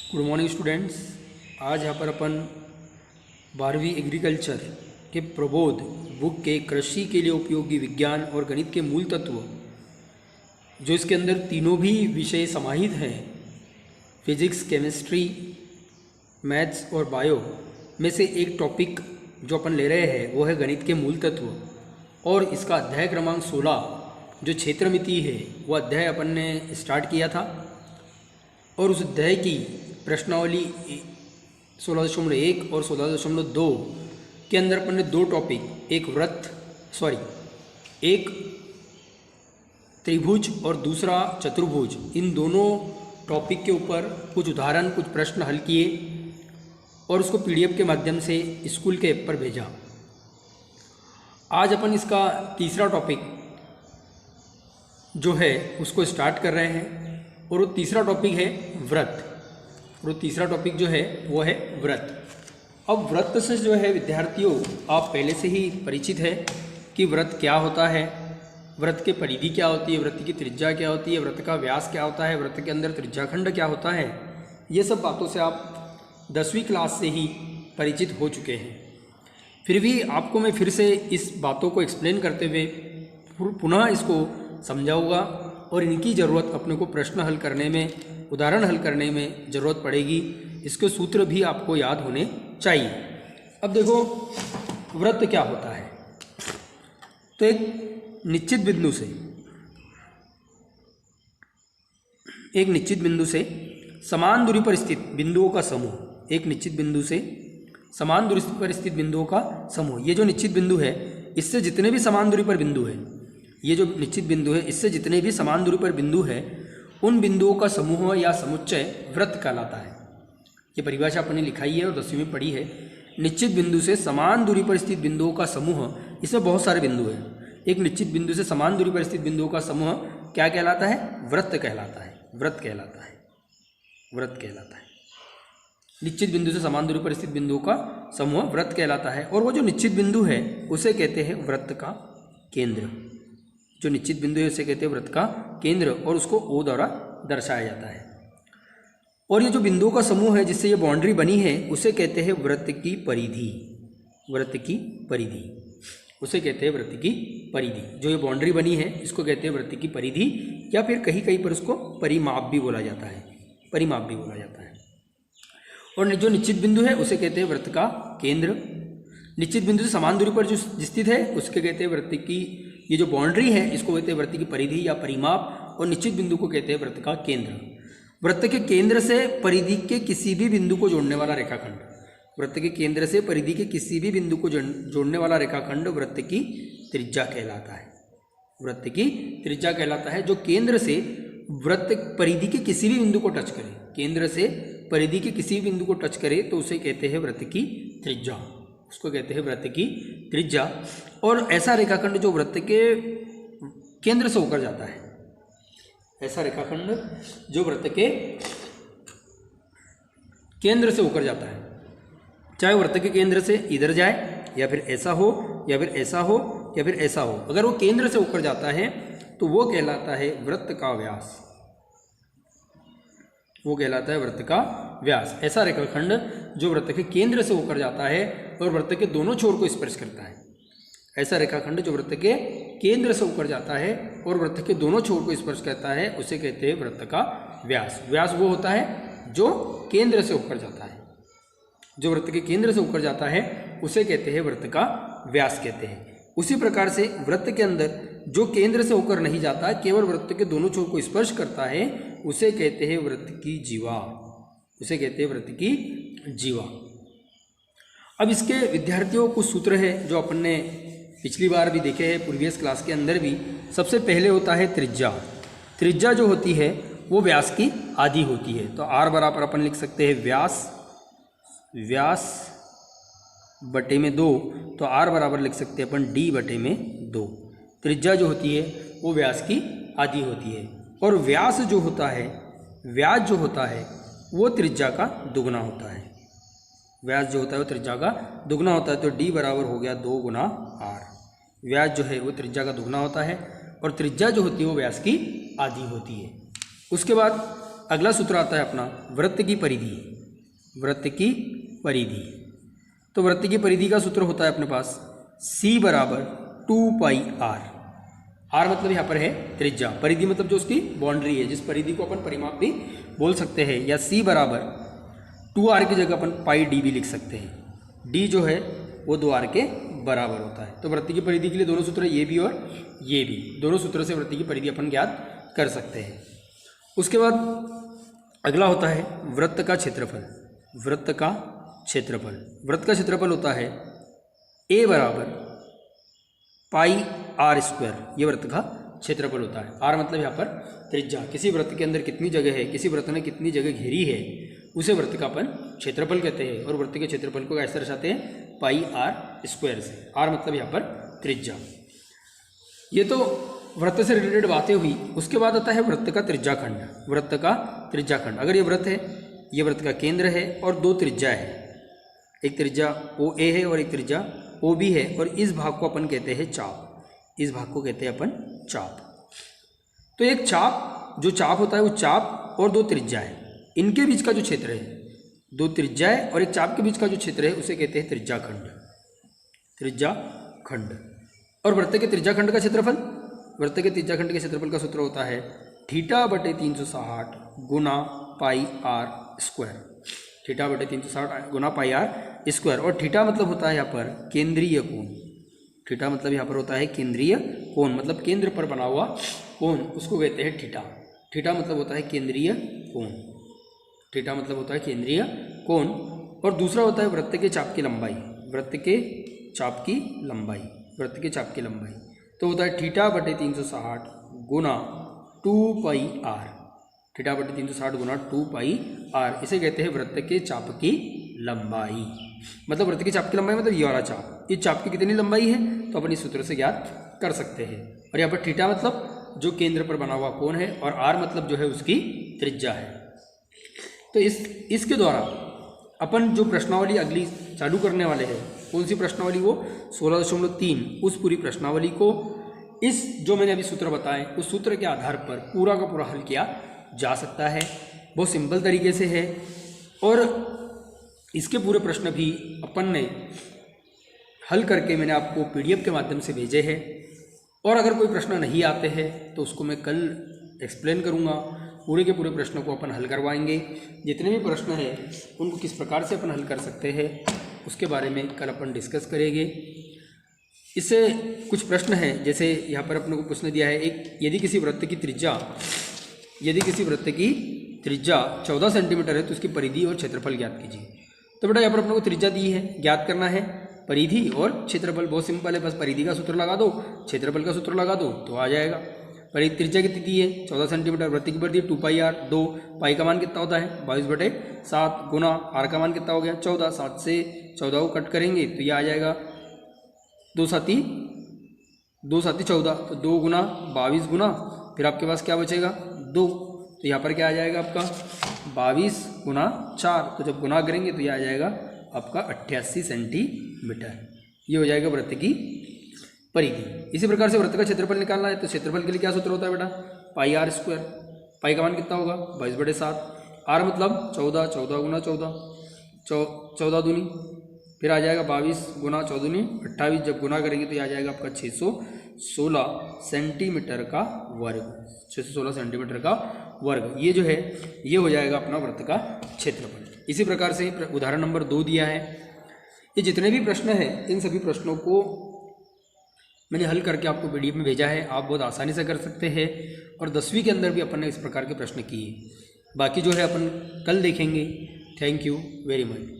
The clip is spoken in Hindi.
Good morning students. आज यहाँ पर अपन 12वीं एग्रीकल्चर के प्रबोध बुक के कृषि के लिए उपयोगी विज्ञान और गणित के मूल तत्व, जो इसके अंदर तीनों भी विषय समाहित हैं, फिजिक्स, केमिस्ट्री, मैथ्स और बायो में से एक टॉपिक जो अपन ले रहे हैं वो है गणित के मूल तत्व। और इसका अध्याय क्रमांक 16 जो क्षेत्रमिति है वो अध्याय अपन ने स्टार्ट किया था। और उस अध्याय की प्रश्नावली 16.1 और 16.2 के अंदर अपन ने दो टॉपिक, एक त्रिभुज और दूसरा चतुर्भुज, इन दोनों टॉपिक के ऊपर कुछ उदाहरण, कुछ प्रश्न हल किए और उसको पीडीएफ के माध्यम से स्कूल के ऐप पर भेजा। आज अपन इसका तीसरा टॉपिक जो है उसको स्टार्ट कर रहे हैं और वो तीसरा टॉपिक है व्रत। और तीसरा टॉपिक जो है वो है व्रत। अब व्रत से जो है विद्यार्थियों आप पहले से ही परिचित है कि व्रत क्या होता है, व्रत की परिधि क्या होती है, व्रत की त्रिज्या क्या होती है, व्रत का व्यास क्या होता है, व्रत के अंदर त्रिज्याखंड क्या होता है। ये सब बातों से आप 10वीं क्लास से ही परिचित हो चुके हैं। फिर भी आपको मैं फिर से इस बातों को एक्सप्लेन करते हुए पुनः इसको समझाऊंगा और इनकी ज़रूरत अपने को प्रश्न हल करने में, उदाहरण हल करने में ज़रूरत पड़ेगी। इसके सूत्र भी आपको याद होने चाहिए। अब देखो व्रत क्या होता है। तो एक निश्चित बिंदु से समान दूरी पर स्थित बिंदुओं का समूह, एक निश्चित बिंदु से समान दूरी पर स्थित बिंदुओं का समूह। ये जो निश्चित बिंदु है इससे जितने भी समान दूरी पर बिंदु है, ये जो निश्चित बिंदु है इससे जितने भी समान दूरी पर बिंदु है, उन बिंदुओं का समूह या समुच्चय व्रत कहलाता है। ये परिभाषा अपने लिखाई है और 10वीं में पढ़ी है। निश्चित बिंदु से समान दूरी पर स्थित बिंदुओं का समूह, इसमें बहुत सारे बिंदु हैं। एक निश्चित बिंदु से समान दूरी पर स्थित बिंदुओं का समूह क्या कहलाता है? व्रत कहलाता है। व्रत कहलाता है। व्रत कहलाता है। निश्चित बिंदु से समान दूरी पर स्थित बिंदुओं का समूह व्रत कहलाता है। और वो जो निश्चित बिंदु है उसे कहते हैं व्रत का केंद्र। जो निश्चित बिंदु है उसे कहते हैं व्रत का केंद्र और उसको ओ द्वारा दर्शाया जाता है। और ये जो बिंदुओं का समूह है जिससे ये बाउंड्री बनी है उसे कहते हैं व्रत की परिधि। व्रत की परिधि उसे कहते हैं व्रत की परिधि। जो ये बाउंड्री बनी है इसको कहते हैं व्रत की परिधि, या फिर कहीं कहीं पर उसको परिमाप भी बोला जाता है। परिमाप भी बोला जाता है। और जो निश्चित बिंदु है उसे कहते हैं व्रत का केंद्र। निश्चित बिंदु से समान दूरी पर जो स्थित है उसके कहते हैं व्रत की, ये जो बाउंड्री है इसको कहते हैं व्रत की परिधि या परिमाप, और निश्चित बिंदु को कहते हैं व्रत का केंद्र। व्रत के केंद्र से परिधि के किसी भी बिंदु को जोड़ने वाला रेखाखंड, व्रत के केंद्र से परिधि के किसी भी बिंदु को जोड़ने वाला रेखाखंड व्रत की त्रिज्या कहलाता है। व्रत की त्रिज्या कहलाता है। जो केंद्र से व्रत परिधि के किसी भी बिंदु को टच करे, केंद्र से परिधि के किसी भी बिंदु को टच करे तो उसे कहते हैं व्रत की त्रिज्या। उसको कहते हैं व्रत की त्रिज्या। और ऐसा रेखाखंड जो व्रत के केंद्र से होकर जाता है, ऐसा रेखाखंड जो व्रत के केंद्र से होकर जाता है, चाहे व्रत के केंद्र से इधर जाए या फिर ऐसा हो या फिर ऐसा हो या फिर ऐसा हो, अगर वो केंद्र से होकर जाता है तो वो कहलाता है व्रत का व्यास। वो कहलाता है व्रत का व्यास। ऐसा रेखाखंड जो व्रत के केंद्र से होकर जाता है और व्रत के दोनों छोर को स्पर्श करता है। ऐसा रेखाखंड जो व्रत के केंद्र से होकर जाता है और व्रत के दोनों छोर को स्पर्श करता है उसे कहते हैं व्रत का व्यास। व्यास वो होता है जो केंद्र से होकर जाता है। जो व्रत के केंद्र से होकर जाता है उसे कहते हैं व्रत का व्यास कहते हैं। उसी प्रकार से व्रत के अंदर जो केंद्र से होकर नहीं जाता, केवल व्रत के दोनों छोर को स्पर्श करता है, उसे कहते हैं व्रत की जीवा। उसे कहते हैं व्रत की जीवा। अब इसके विद्यार्थियों कुछ सूत्र है जो अपन ने पिछली बार भी देखे हैं, प्रीवियस क्लास के अंदर भी। सबसे पहले होता है त्रिज्या। त्रिज्या जो होती है वो व्यास की आधी होती है। तो आर बराबर अपन लिख सकते हैं व्यास बटे में 2, तो आर बराबर लिख सकते हैं अपन डी बटे में 2। त्रिज्या जो होती है वो व्यास की आधी होती है। और व्यास जो होता है वो त्रिज्या का दुगना होता है। व्यास जो होता है वो त्रिज्या का दुगना होता है। तो डी बराबर हो गया 2 गुना आर। व्यास जो है वो त्रिज्या का दुगना होता है और त्रिज्या जो होती है वो व्यास की आधी होती है। उसके बाद अगला सूत्र आता है अपना वृत्त की परिधि। वृत्त की परिधि, तो वृत्त की परिधि का सूत्र होता है अपने पास C बराबर 2πr। आर मतलब यहाँ पर है त्रिज्या, परिधि मतलब जो उसकी बाउंड्री है, जिस परिधि को अपन परिमाप भी बोल सकते हैं, या C बराबर 2r की जगह अपन πd भी लिख सकते हैं। d जो है वो 2r के बराबर होता है। तो वृत्त की परिधि के लिए दोनों सूत्र ये भी और ये भी, दोनों सूत्रों से वृत्त की परिधि अपन ज्ञात कर सकते हैं। उसके बाद अगला होता है वृत्त का क्षेत्रफल। वृत्त का क्षेत्रफल, वृत्त का क्षेत्रफल होता है a बराबर πr²। ये वृत्त का क्षेत्रफल होता है। r मतलब यहाँ पर त्रिज्या, किसी वृत्त के अंदर कितनी जगह है, किसी वृत्त ने कितनी जगह घेरी है, उसे वृत्त का अपन क्षेत्रफल कहते हैं। और वृत्त के क्षेत्रफल को कैसे दर्शाते हैं, πr² से। r मतलब यहाँ पर त्रिज्या। ये तो वृत्त से रिलेटेड बातें हुई। उसके बाद आता है वृत्त का त्रिज्याखंड। वृत्त का त्रिज्याखंड, अगर ये वृत्त है, ये वृत्त का केंद्र है और दो त्रिज्या है, एक त्रिज्या OA है और एक त्रिज्या OB है, और इस भाग को अपन कहते हैं चाप। इस भाग को कहते हैं अपन चाप। तो एक चाप, जो चाप होता है वो चाप और दो त्रिज्या है, इनके बीच का जो क्षेत्र है, दो त्रिज्या है और एक चाप के बीच का जो क्षेत्र है उसे कहते हैं त्रिज्याखंड। त्रिज्याखंड। और वृत्त के त्रिज्याखंड का क्षेत्रफल, वृत्त के त्रिज्याखंड के क्षेत्रफल का सूत्र होता है θ/360 गुना πr²। θ/360 गुना πr²। और थीटा मतलब होता है यहाँ पर केंद्रीय कोण। थीटा मतलब यहाँ पर होता है केंद्रीय कोण, मतलब केंद्र पर बना हुआ कोण, उसको कहते हैं थीटा। थीटा मतलब होता है केंद्रीय कोण। थीटा मतलब होता है केंद्रीय कोण। और दूसरा होता है वृत्त के चाप की लंबाई। वृत्त के चाप की लंबाई, वृत्त के चाप की लंबाई तो होता है θ/360 गुना 2πr। θ/360 गुना 2πr, इसे कहते हैं वृत्त के चाप की लंबाई। मतलब वृत्त के चाप की लंबाई मतलब ये वाला चाप, इस चाप की कितनी लंबाई है तो अपन इस सूत्र से ज्ञात कर सकते हैं। और यहाँ पर थीटा मतलब जो केंद्र पर बना हुआ कोण है, और r मतलब जो है उसकी त्रिज्या है। तो इसके द्वारा अपन जो प्रश्नावली अगली चालू करने वाले हैं, कौन सी प्रश्नावली, वो 16.3, उस पूरी प्रश्नावली को इस जो मैंने अभी सूत्र बताए उस सूत्र के आधार पर पूरा का पूरा हल किया जा सकता है। बहुत सिंपल तरीके से है। और इसके पूरे प्रश्न भी अपन ने हल करके मैंने आपको PDF के माध्यम से भेजे हैं। और अगर कोई प्रश्न नहीं आते हैं तो उसको मैं कल एक्सप्लेन करूँगा। पूरे के पूरे प्रश्नों को अपन हल करवाएंगे। जितने भी प्रश्न हैं उनको किस प्रकार से अपन हल कर सकते हैं उसके बारे में कल अपन डिस्कस करेंगे। इससे कुछ प्रश्न हैं, जैसे यहाँ पर अपने को प्रश्न दिया है एक, यदि किसी वृत्त की त्रिज्या 14 सेंटीमीटर है तो उसकी परिधि और क्षेत्रफल ज्ञात कीजिए। तो बेटा यहाँ पर अपने को त्रिज्या दी है, ज्ञात करना है परिधि और क्षेत्रफल। बहुत सिंपल है, बस परिधि का सूत्र लगा दो, क्षेत्रफल का सूत्र लगा दो तो आ जाएगा। त्रिज्या कितनी दी है 14 सेंटीमीटर, वृत्त की परिधि 2πr, 2 पाई का मान कितना होता है 22/7 गुना r का मान कितना हो गया 14, 7 से 14 को कट करेंगे तो ये आ जाएगा 2 साती 14, तो 2 गुना 22 गुना फिर आपके पास क्या बचेगा 2, तो यहाँ पर क्या आ जाएगा आपका 22 गुना 4, तो जब गुना करेंगे तो ये आ जाएगा आपका 88 सेंटीमीटर। ये हो जाएगा वृत्त की परिधि। इसी प्रकार से वृत्त का क्षेत्रफल निकालना है तो क्षेत्रफल के लिए क्या सूत्र होता है बेटा πr²। पाई का मान कितना होगा 22/7, r मतलब 14, 14 गुना 14, 14 दूनी, फिर आ जाएगा 22 गुना 14 दूनी 28, जब गुना करेंगे तो ये आ जाएगा आपका 616 सेंटीमीटर का वर्ग। 616 सेंटीमीटर का वर्ग ये जो है ये हो जाएगा अपना वृत्त का क्षेत्रफल। इसी प्रकार से उदाहरण नंबर 2 दिया है। ये जितने भी प्रश्न हैं इन सभी प्रश्नों को मैंने हल करके आपको PDF में भेजा है, आप बहुत आसानी से कर सकते हैं। और 10वीं के अंदर भी अपन ने इस प्रकार के प्रश्न किए। बाकी जो है अपन कल देखेंगे। Thank you very much.